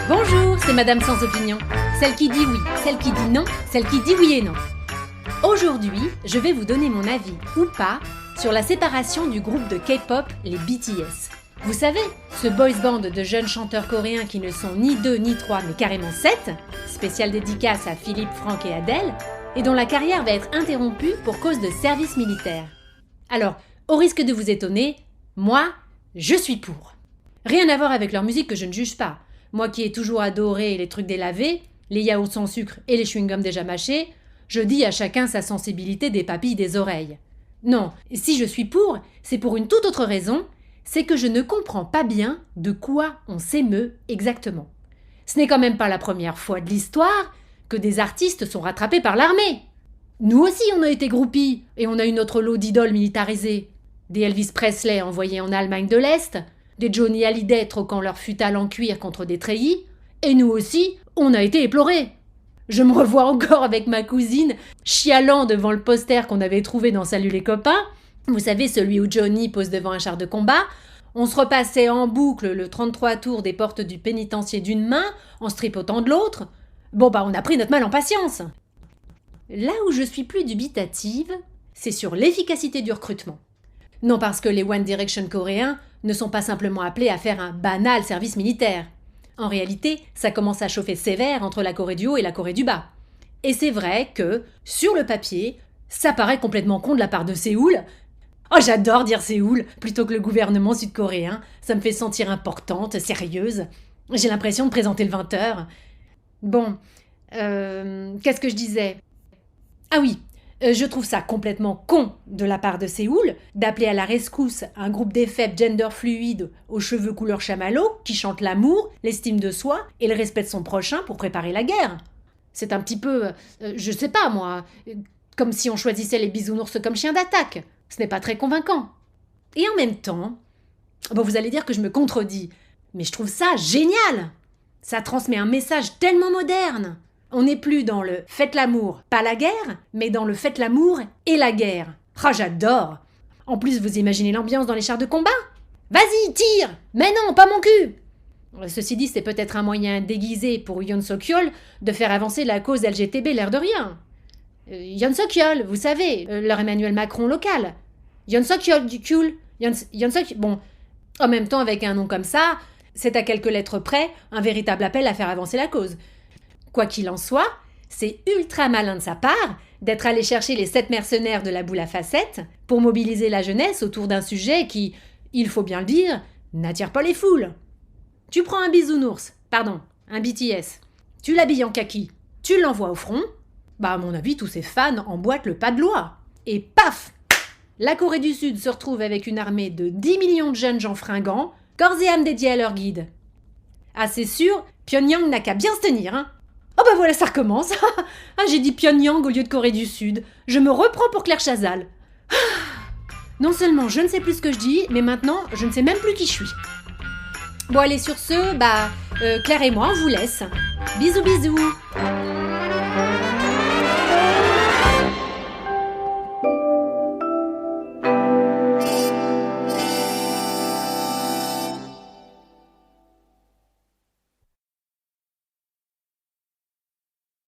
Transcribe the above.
Bonjour, c'est Madame Sans Opinion. Celle qui dit oui, celle qui dit non, celle qui dit oui et non. Aujourd'hui, je vais vous donner mon avis, ou pas, sur la séparation du groupe de K-pop, les BTS. Vous savez, ce boys band de jeunes chanteurs coréens qui ne sont ni 2 ni 3 mais carrément 7, spéciale dédicace à Philippe, Franck et Adèle, et dont la carrière va être interrompue pour cause de service militaire. Alors, au risque de vous étonner, moi, je suis pour. Rien à voir avec leur musique que je ne juge pas. Moi qui ai toujours adoré les trucs délavés, les yaourts sans sucre et les chewing-gums déjà mâchés, je dis à chacun sa sensibilité des papilles des oreilles. Non, si je suis pour, c'est pour une toute autre raison, c'est que je ne comprends pas bien de quoi on s'émeut exactement. Ce n'est quand même pas la première fois de l'histoire que des artistes sont rattrapés par l'armée. Nous aussi on a été groupies et on a eu notre lot d'idoles militarisées. Des Elvis Presley envoyés en Allemagne de l'Est, des Johnny Hallyday troquant leur futal en cuir contre des treillis, et nous aussi, on a été éplorés. Je me revois encore avec ma cousine, chialant devant le poster qu'on avait trouvé dans Salut les copains, vous savez, celui où Johnny pose devant un char de combat. On se repassait en boucle le 33 tours des portes du pénitencier d'une main, en se tripotant de l'autre. Bon on a pris notre mal en patience. Là où je suis plus dubitative, c'est sur l'efficacité du recrutement. Non parce que les One Direction coréens ne sont pas simplement appelés à faire un banal service militaire. En réalité, ça commence à chauffer sévère entre la Corée du Haut et la Corée du Bas. Et c'est vrai que, sur le papier, ça paraît complètement con de la part de Séoul. Oh, j'adore dire Séoul plutôt que le gouvernement sud-coréen. Ça me fait sentir importante, sérieuse. J'ai l'impression de présenter le 20h. Bon, qu'est-ce que je disais ? Ah oui, je trouve ça complètement con de la part de Séoul d'appeler à la rescousse un groupe d'effets gender fluide aux cheveux couleur chamallow qui chantent l'amour, l'estime de soi et le respect de son prochain pour préparer la guerre. C'est un petit peu, je sais pas moi, comme si on choisissait les bisounours comme chiens d'attaque. Ce n'est pas très convaincant. Et en même temps, vous allez dire que je me contredis, mais je trouve ça génial. Ça transmet un message tellement moderne. On n'est plus dans le « faites l'amour, pas la guerre », mais dans le « faites l'amour et la guerre ». Ah, j'adore. En plus, vous imaginez l'ambiance dans les chars de combat ? Vas-y, tire. Mais non, pas mon cul. Ceci dit, c'est peut-être un moyen déguisé pour Yoon Suk-yeol de faire avancer la cause LGTB l'air de rien. Yoon Suk-yeol, vous savez, leur Emmanuel Macron local. Yoon Suk-yeol du cul. Yoon Suk... Bon, en même temps, avec un nom comme ça, c'est à quelques lettres près un véritable appel à faire avancer la cause. Quoi qu'il en soit, c'est ultra malin de sa part d'être allé chercher les 7 mercenaires de la boule à facettes pour mobiliser la jeunesse autour d'un sujet qui, il faut bien le dire, n'attire pas les foules. Tu prends un bisounours, un BTS, tu l'habilles en kaki, tu l'envoies au front, à mon avis, tous ces fans emboîtent le pas de loi. Et paf ! La Corée du Sud se retrouve avec une armée de 10 millions de jeunes gens fringants, corps et âme dédiés à leur guide. Ah, c'est sûr, Pyongyang n'a qu'à bien se tenir, hein. Oh voilà, ça recommence. Ah, j'ai dit Pyongyang au lieu de Corée du Sud. Je me reprends pour Claire Chazal. Non seulement je ne sais plus ce que je dis, mais maintenant, je ne sais même plus qui je suis. Bon, allez, sur ce, Claire et moi, on vous laisse. Bisous, bisous.